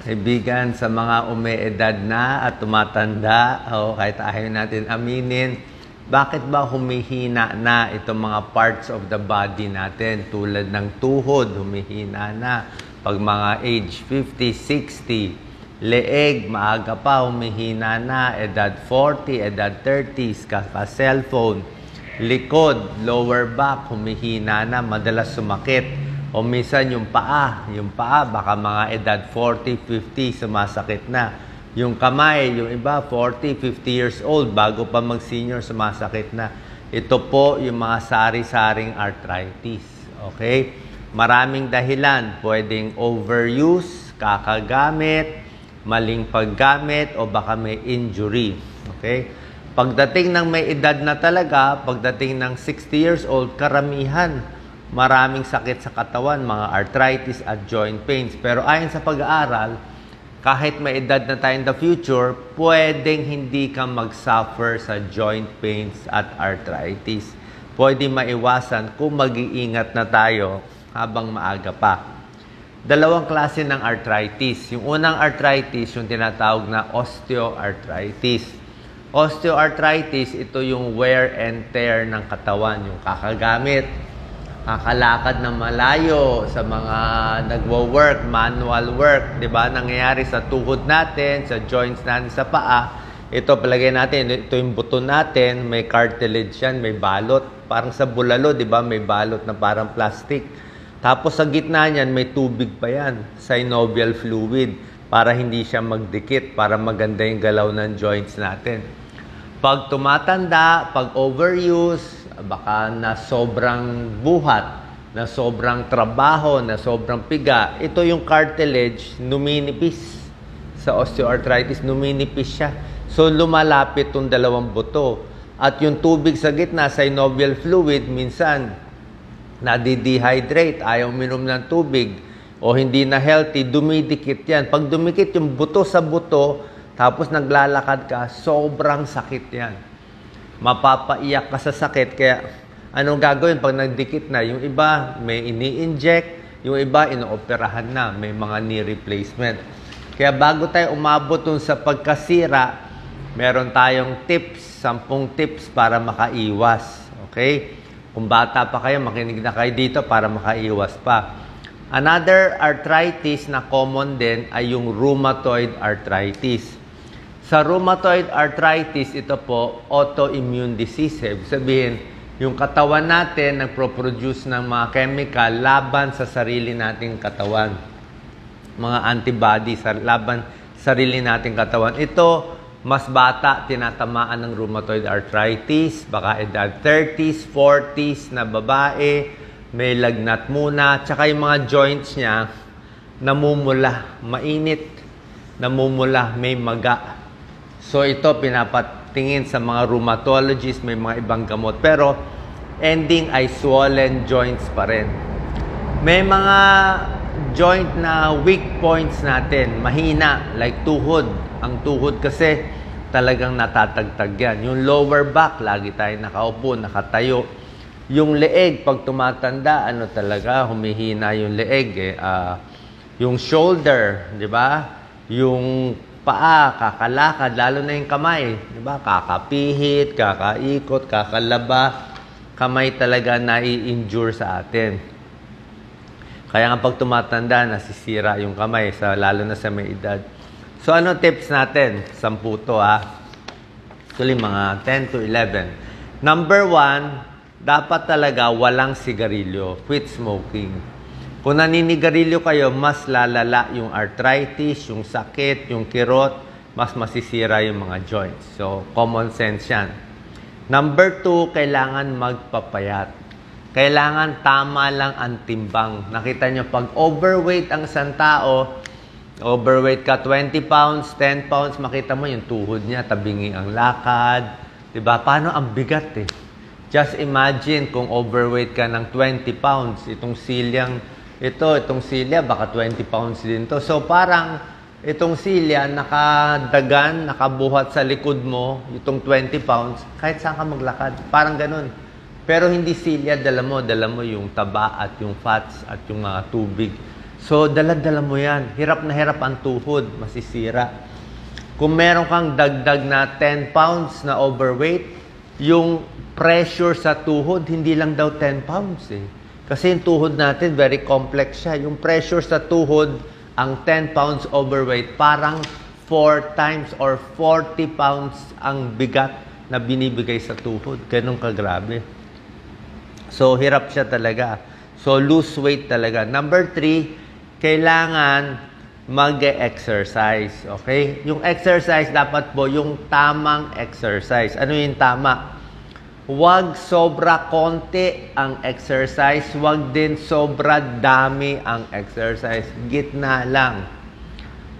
Kaibigan, sa mga umeedad na at tumatanda, kahit ayaw natin aminin, bakit ba humihina na itong mga parts of the body natin? Tulad ng tuhod, humihina na. Pag mga age 50, 60, leeg, maaga pa, humihina na. Edad 40, edad 30s, kaka-cellphone. Likod, lower back, humihina na, madalas sumakit. O minsan yung paa baka mga edad 40, 50, sumasakit na. Yung kamay, yung iba 40, 50 years old, bago pa mag-senior, sumasakit na. Ito po yung mga sari-saring arthritis. Okay? Maraming dahilan. Pwedeng overuse, kakagamit, maling paggamit, o baka may injury. Okay? Pagdating ng may edad na talaga, pagdating ng 60 years old, karamihan, maraming sakit sa katawan, mga arthritis at joint pains. Pero ayon sa pag-aaral, kahit may edad na tayo in the future, pwedeng hindi ka mag-suffer sa joint pains at arthritis. Pwede maiwasan kung mag-iingat na tayo habang maaga pa. Dalawang klase ng arthritis. Yung unang arthritis, yung tinatawag na osteoarthritis. Osteoarthritis, ito yung wear and tear ng katawan, yung kakagamit, kakalakad na malayo sa mga nagwo-work, manual work, 'di ba? Nangyayari sa tuhod natin, sa joints natin sa paa. Ito palagay natin, ito yung buto natin, may cartilage yan, may balot, parang sa bulalo, 'di ba? May balot na parang plastic. Tapos sa gitna niyan may tubig pa yan, synovial fluid, para hindi siya magdikit, para maganda yung galaw ng joints natin. Pag tumatanda, pag overuse, baka na sobrang buhat, na sobrang trabaho, na sobrang piga, ito yung cartilage, numinipis. Sa osteoarthritis, numinipis siya. So, lumalapit itong dalawang buto. At yung tubig sa gitna, synovial fluid, minsan, nadi-dehydrate, ayaw minom ng tubig, o hindi na healthy, dumidikit yan. Pag dumikit yung buto sa buto, tapos naglalakad ka, sobrang sakit yan. Mapapaiyak ka sa sakit. Kaya anong gagawin pag nagdikit na? Yung iba may ini-inject, yung iba inooperahan na, may mga knee replacement. Kaya bago tayo umabot dun sa pagkasira, meron tayong tips, 10 tips para makaiwas. Okay? Kung bata pa kayo, makinig na kayo dito para makaiwas pa. Another arthritis na common din ay yung rheumatoid arthritis. Sa rheumatoid arthritis, ito po, autoimmune disease. Ibig sabihin, yung katawan natin nagpo-produce ng mga chemical laban sa sarili nating katawan. Mga antibodies, laban sa sarili nating katawan. Ito, mas bata, tinatamaan ng rheumatoid arthritis. Baka edad 30s, 40s na babae, may lagnat muna. Tsaka yung mga joints niya, namumula, mainit, namumula, may maga. So ito pinapatingin sa mga rheumatologist, may mga ibang gamot. Pero ending ay swollen joints pa rin. May mga joint na weak points natin, mahina, like tuhod. Ang tuhod kasi talagang natatagtag yan. Yung lower back, lagi tayo nakaupo, nakatayo. Yung leeg, pag tumatanda, talaga, humihina yung leeg. Yung shoulder, di ba? Yung paa, kakalakad, lalo na yung kamay. Diba? Kakapihit, kakaikot, kakalaba. Kamay talaga nai-injure sa atin. Kaya nga pag tumatanda, nasisira yung kamay, lalo na sa may edad. So ano tips natin? 10 to Actually, mga 10 to 11. Number 1, dapat talaga walang sigarilyo. Quit smoking. Kung naninigarilyo kayo, mas lalala yung arthritis, yung sakit, yung kirot, mas masisira yung mga joints. So, common sense yan. Number 2, kailangan magpapayat. Kailangan tama lang ang timbang. Nakita nyo, pag overweight ang isang tao, overweight ka 20 pounds, 10 pounds, makita mo yung tuhod niya, tabingi ang lakad. Diba? Paano ang bigat eh? Just imagine kung overweight ka ng 20 pounds, itong silya, baka 20 pounds din to. So, parang itong silya, nakadagan, nakabuhat sa likod mo, itong 20 pounds, kahit saan ka maglakad. Parang ganun. Pero hindi silya, dala mo yung taba at yung fats at yung mga tubig. So, dala-dala mo yan. Hirap na hirap ang tuhod, masisira. Kung meron kang dagdag na 10 pounds na overweight, yung pressure sa tuhod, hindi lang daw 10 pounds eh. Kasi yung tuhod natin, very complex siya. Yung pressure sa tuhod, ang 10 pounds overweight, parang 4 times or 40 pounds ang bigat na binibigay sa tuhod. Ganun kagrabe. So, hirap siya talaga. So, lose weight talaga. Number 3, kailangan mag-exercise. Okay? Yung exercise, dapat po yung tamang exercise. Ano yung tama? Huwag sobra konti ang exercise. Huwag din sobra dami ang exercise. Gitna lang.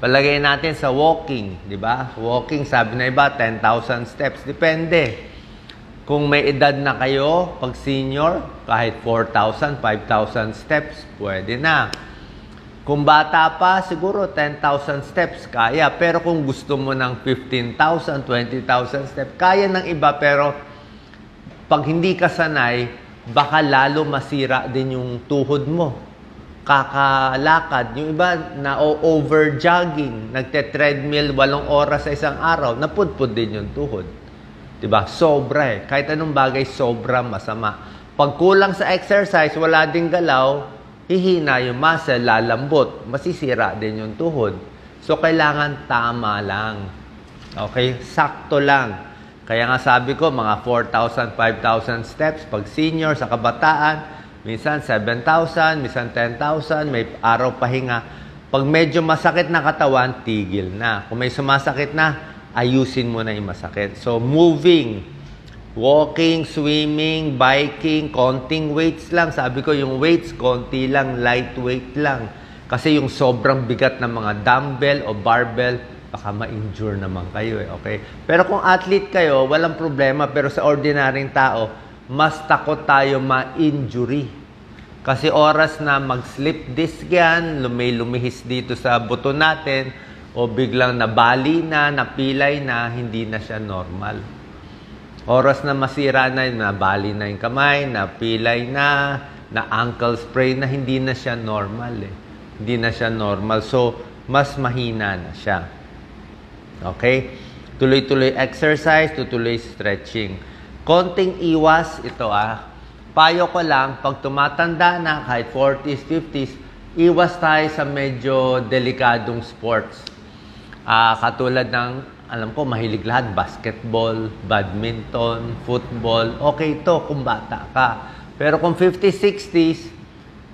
Palagay natin sa walking, di ba? Walking, sabi na iba, 10,000 steps. Depende. Kung may edad na kayo, pag senior, kahit 4,000, 5,000 steps, pwede na. Kung bata pa, siguro 10,000 steps, kaya. Pero kung gusto mo ng 15,000, 20,000 steps, kaya ng iba. Pero pag hindi ka sanay, baka lalo masira din yung tuhod mo. Kakalakad. Yung iba na over-jogging, nagte-treadmill 8 oras sa isang araw, napudpud din yung tuhod. Diba? Sobra eh. Kahit anong bagay, sobra masama. Pag kulang sa exercise, wala ding galaw, hihina yung muscle, lalambot, masisira din yung tuhod. So, kailangan tama lang. Okay? Sakto lang. Kaya nga sabi ko, mga 4,000, 5,000 steps. Pag senior, sa kabataan, minsan 7,000, minsan 10,000, may araw pahinga. Pag medyo masakit na katawan, tigil na. Kung may sumasakit na, ayusin mo na yung masakit. So, moving, walking, swimming, biking, konting weights lang. Sabi ko, yung weights, konti lang, lightweight lang. Kasi yung sobrang bigat ng mga dumbbell o barbell, baka ma-injure naman kayo eh, okay? Pero kung athlete kayo, walang problema. Pero sa ordinaryong tao, mas takot tayo ma-injury. Kasi oras na mag-slip disc yan, may lumihis dito sa buto natin, o biglang nabali na, napilay na, hindi na siya normal. Oras na masira na, nabali na yung kamay, napilay na ankle sprain na, hindi na siya normal eh. Hindi na siya normal. So, mas mahina na siya. Okay? Tuloy-tuloy exercise, tuloy stretching. Konting iwas, ito payo ko lang, pag tumatanda na, kahit 40s, 50s, iwas tayo sa medyo delikadong sports. Katulad ng, alam ko, mahilig lahat, basketball, badminton, football. Okay to kung bata ka. Pero kung 50s, 60s,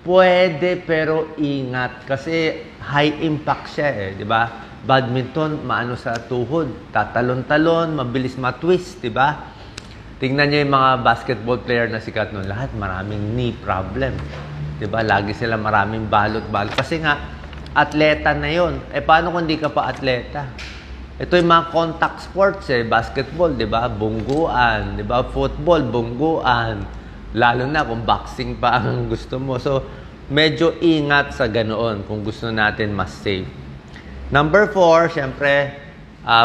pwede pero ingat. Kasi high impact siya eh, di ba? Badminton, maano sa tuhod. Tatalon-talon, mabilis matwist, di ba? Tingnan niyo yung mga basketball player na sikat noon. Lahat maraming knee problem. Di ba? Lagi sila maraming balot-balot. Kasi nga, atleta na yon. Paano kung di ka pa atleta? Ito yung mga contact sports eh. Basketball, di ba? Bungguan. Di ba? Football, bungguan. Lalo na kung boxing pa ang gusto mo. So, medyo ingat sa ganoon kung gusto natin mas safe. Number 4, syempre,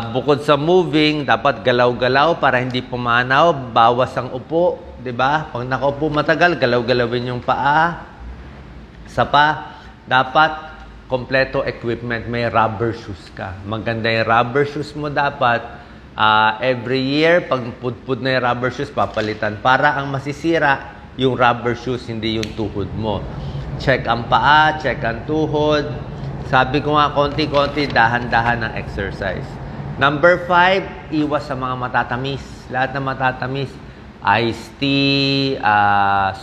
bukod sa moving, dapat galaw-galaw para hindi pumanaw. Bawas ang upo. Di ba? Pag nakaupo matagal, galaw-galawin yung paa. Isa pa, dapat kompleto equipment, may rubber shoes ka. Maganda yung rubber shoes mo dapat. Every year, pag pudpud na yung rubber shoes, papalitan. Para ang masisira, yung rubber shoes, hindi yung tuhod mo. Check ang paa, check ang tuhod. Sabi ko nga, konti-konti, dahan-dahan ng exercise. Number 5, iwas sa mga matatamis. Lahat ng matatamis. Iced tea,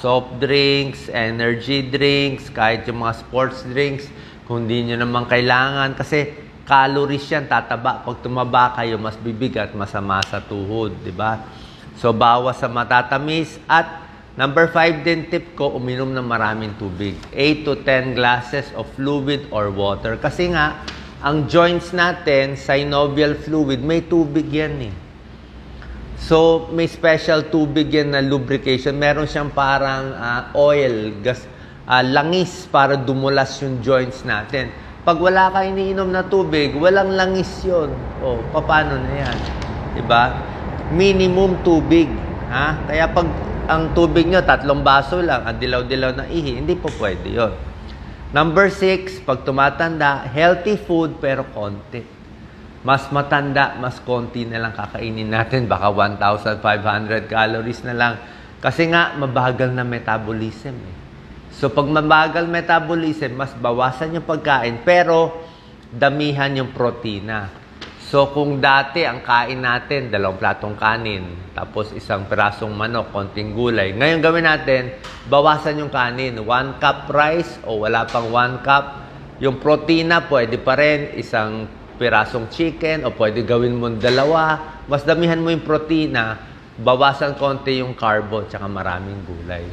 soft drinks, energy drinks, kahit yung mga sports drinks, kung hindi nyo naman kailangan. Kasi calories yan, tataba. Pag tumaba kayo, mas bibigat, masama sa tuhod, di ba? So, bawas sa matatamis. At number 5 din tip ko, uminom ng maraming tubig. 8 to 10 glasses of fluid or water. Kasi nga, ang joints natin, synovial fluid, may tubig yan eh. So, may special tubig yan na lubrication. Meron siyang parang oil, gas, langis para dumulas yung joints natin. Pag wala ka iniinom na tubig, walang langis yun. O, paano na yan? Diba? Minimum tubig. Kaya pag ang tubig nyo, 3 baso lang, ang dilaw-dilaw na ihi, hindi po pwede yun. Number 6, pag tumatanda, healthy food pero konti. Mas matanda, mas konti na lang kakainin natin. Baka 1,500 calories na lang. Kasi nga, mabagal na metabolism. So, pag mabagal metabolism, mas bawasan yung pagkain, pero damihan yung protina. So, kung dati ang kain natin, 2 platong kanin, tapos 1 pirasong manok, konting gulay. Ngayon gawin natin, bawasan yung kanin. 1 cup rice o wala pang 1 cup. Yung protina, pwede pa rin 1 pirasong chicken o pwede gawin mo 2. Mas damihan mo yung protina, bawasan konti yung carbo tsaka maraming gulay.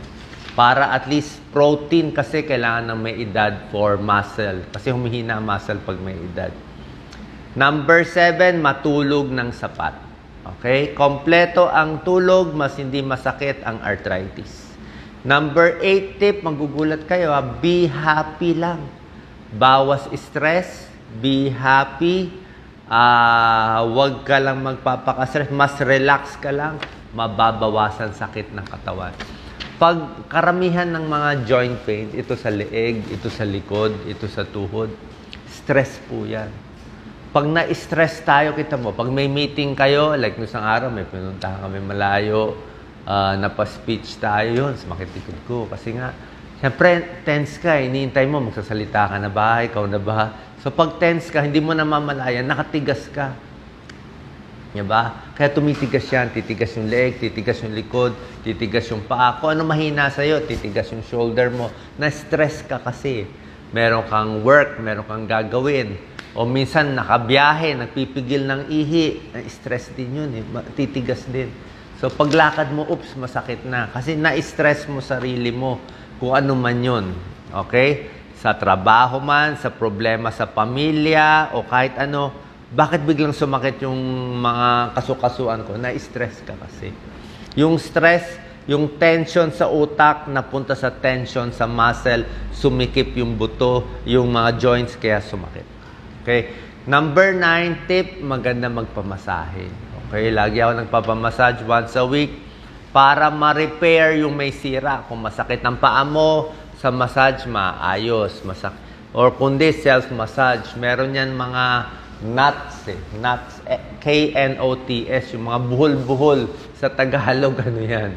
Para at least protein kasi kailangan ng may edad for muscle. Kasi humihina ang muscle pag may edad. Number 7, matulog ng sapat. Okay? Kompleto ang tulog, mas hindi masakit ang arthritis. Number 8 tip, magugulat kayo, be happy lang. Bawas stress, be happy. Huwag ka lang magpapaka-stress, mas relax ka lang, mababawasan sakit ng katawan. Pag karamihan ng mga joint pain, ito sa leeg, ito sa likod, ito sa tuhod, stress po yan. Pag na-stress tayo, kita mo, pag may meeting kayo, like nung isang araw, may pinuntahan kami malayo, napa-speech tayo yun, sumakit likod ko. Kasi nga, siyempre, tense ka, iniintay mo, magsasalita ka na ba, ikaw na ba? So, pag tense ka, hindi mo namamalayan, nakatigas ka. Diba? Kaya tumitigas yan, titigas yung leg, titigas yung likod, titigas yung paa. Kung ano mahina sa'yo, titigas yung shoulder mo. Na-stress ka kasi. Meron kang work, meron kang gagawin. O minsan nakabiyahe, nagpipigil ng ihi. Na-stress din yun, titigas din. So paglakad mo, oops, masakit na. Kasi na-stress mo sarili mo kung ano man yun. Okay? Sa trabaho man, sa problema sa pamilya, o kahit ano. Bakit biglang sumakit yung mga kasukasuan ko? Na-stress ka kasi. Yung stress, yung tension sa utak, napunta sa tension sa muscle, sumikip yung buto, yung mga joints, kaya sumakit. Okay? Number 9 tip, maganda magpamasahe. Okay? Lagi ako nagpapamassage once a week para ma-repair yung may sira. Kung masakit ang paa mo, sa massage, maayos. Or kundi self-massage. Meron yan mga knots, knots, K-N-O-T-S, yung mga buhol-buhol sa Tagalog, ano yan,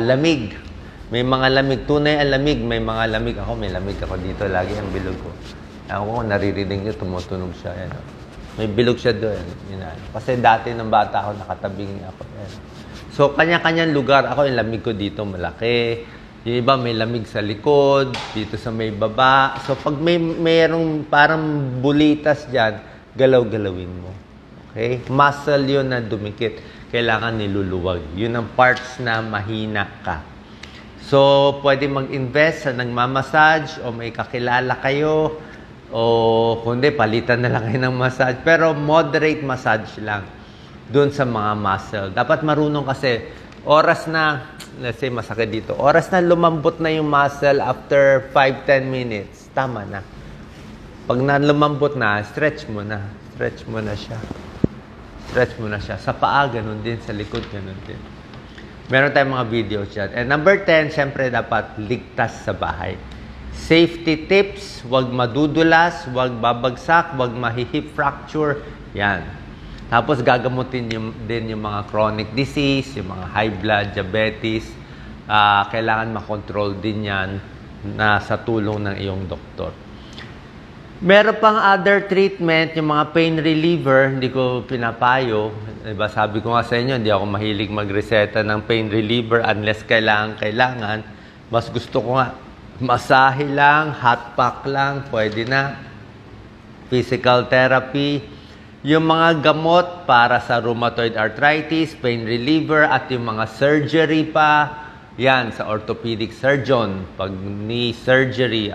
lamig. May mga lamig, tunay ang lamig, may mga lamig. Ako, may lamig ako dito, lagi ang bilog ko. Ako, naririnig nyo, tumutunog siya. Yan. May bilog siya doon. Yan. Kasi dati ng bata ako, nakatabing ako. Yan. So, kanya-kanyang lugar. Ako, yung lamig ko dito, malaki. Yung iba, may lamig sa likod, dito sa may baba. So, pag mayroong parang bulitas dyan, galaw-galawin mo. Okay? Muscle yun na dumikit. Kailangan niluluwag. Yun ang parts na mahina ka. So, pwede mag-invest sa nagmamassage o may kakilala kayo o kundi palitan na lang kayo ng massage. Pero moderate massage lang doon sa mga muscle. Dapat marunong kasi oras na, let's say masakit dito, oras na lumambot na yung muscle after 5-10 minutes, tama na. Pag lumambot na, stretch mo na. Stretch mo na siya. Stretch mo na siya. Sa paa, ganun din. Sa likod, ganun din. Meron tayong mga videos dyan. And number 10, syempre dapat ligtas sa bahay. Safety tips, huwag madudulas, huwag babagsak, huwag mahihip fracture. Yan. Tapos gagamutin din yung mga chronic disease, yung mga high blood, diabetes. Kailangan makontrol din yan na sa tulong ng iyong doktor. Meron pang other treatment, yung mga pain reliever, hindi ko pinapayo. Diba, sabi ko nga sa inyo, hindi ako mahilig magreseta ng pain reliever unless kailangan. Mas gusto ko nga, masahe lang, hot pack lang, pwede na. Physical therapy. Yung mga gamot para sa rheumatoid arthritis, pain reliever, at yung mga surgery pa, yan, sa orthopedic surgeon, pag knee surgery,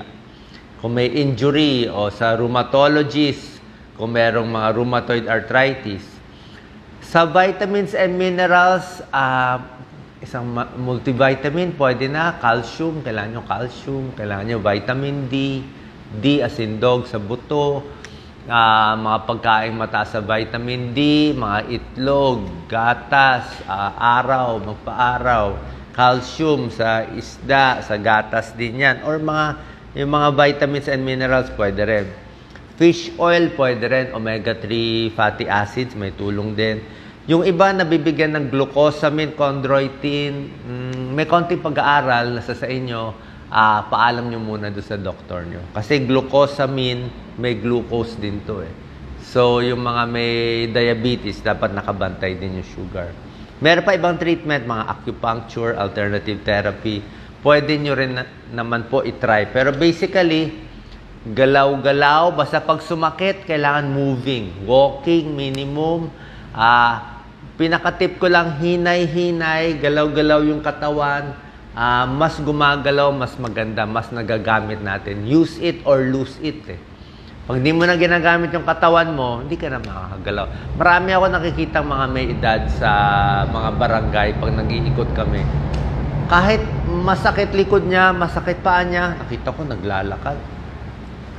kung may injury o sa rheumatologist, kung merong mga rheumatoid arthritis. Sa vitamins and minerals, isang multivitamin, pwede na. Calcium, kailangan nyo calcium. Kailangan nyo vitamin D. D as in dog sa buto. Mga pagkain mataas sa vitamin D, mga itlog, gatas, araw, magpa-araw. Calcium sa isda, sa gatas din yan. Or mga Yung mga vitamins and minerals, pwede rin. Fish oil, pwede rin. Omega-3 fatty acids, may tulong din. Yung iba, nabibigyan ng glucosamine, chondroitin. May konting pag-aaral, nasa sa inyo, paalam nyo muna doon sa doktor nyo. Kasi glucosamine, may glucose din to eh. So, yung mga may diabetes, dapat nakabantay din yung sugar. Meron pa ibang treatment, mga acupuncture, alternative therapy. Pwede nyo rin naman po itry. Pero basically, galaw-galaw, basta pag sumakit, kailangan moving. Walking, minimum. Pinakatip ko lang, hinay-hinay, galaw-galaw yung katawan. Mas gumagalaw, mas maganda, mas nagagamit natin. Use it or lose it eh. Pag di mo na ginagamit yung katawan mo, hindi ka na makakagalaw. Marami ako nakikita mga may edad sa mga barangay pag nag-iikot kami. Kahit masakit likod niya, masakit paa niya, nakita ko naglalakad.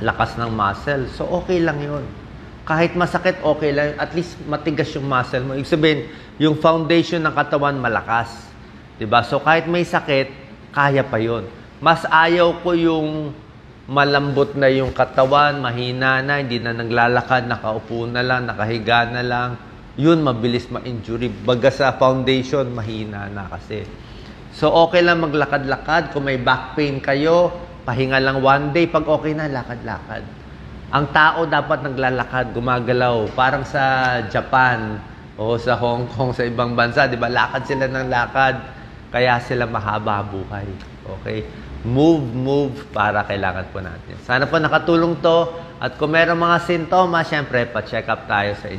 Lakas ng muscle. So, okay lang yun. Kahit masakit, okay lang. At least matigas yung muscle mo. Ibig sabihin, yung foundation ng katawan malakas. Diba? So, kahit may sakit, kaya pa yun. Mas ayaw ko yung malambot na yung katawan, mahina na, hindi na naglalakad, nakaupo na lang, nakahiga na lang. Yun, mabilis ma-injury. Baga sa foundation, mahina na kasi. So, okay lang maglakad-lakad. Kung may back pain kayo, pahinga lang one day. Pag okay na, lakad-lakad. Ang tao dapat naglalakad, gumagalaw. Parang sa Japan o sa Hong Kong, sa ibang bansa, di ba? Lakad sila ng lakad. Kaya sila mahaba buhay. Okay? Move para kailangan po natin. Sana po nakatulong to. At kung meron mga sintomas, syempre, pa-check up tayo sa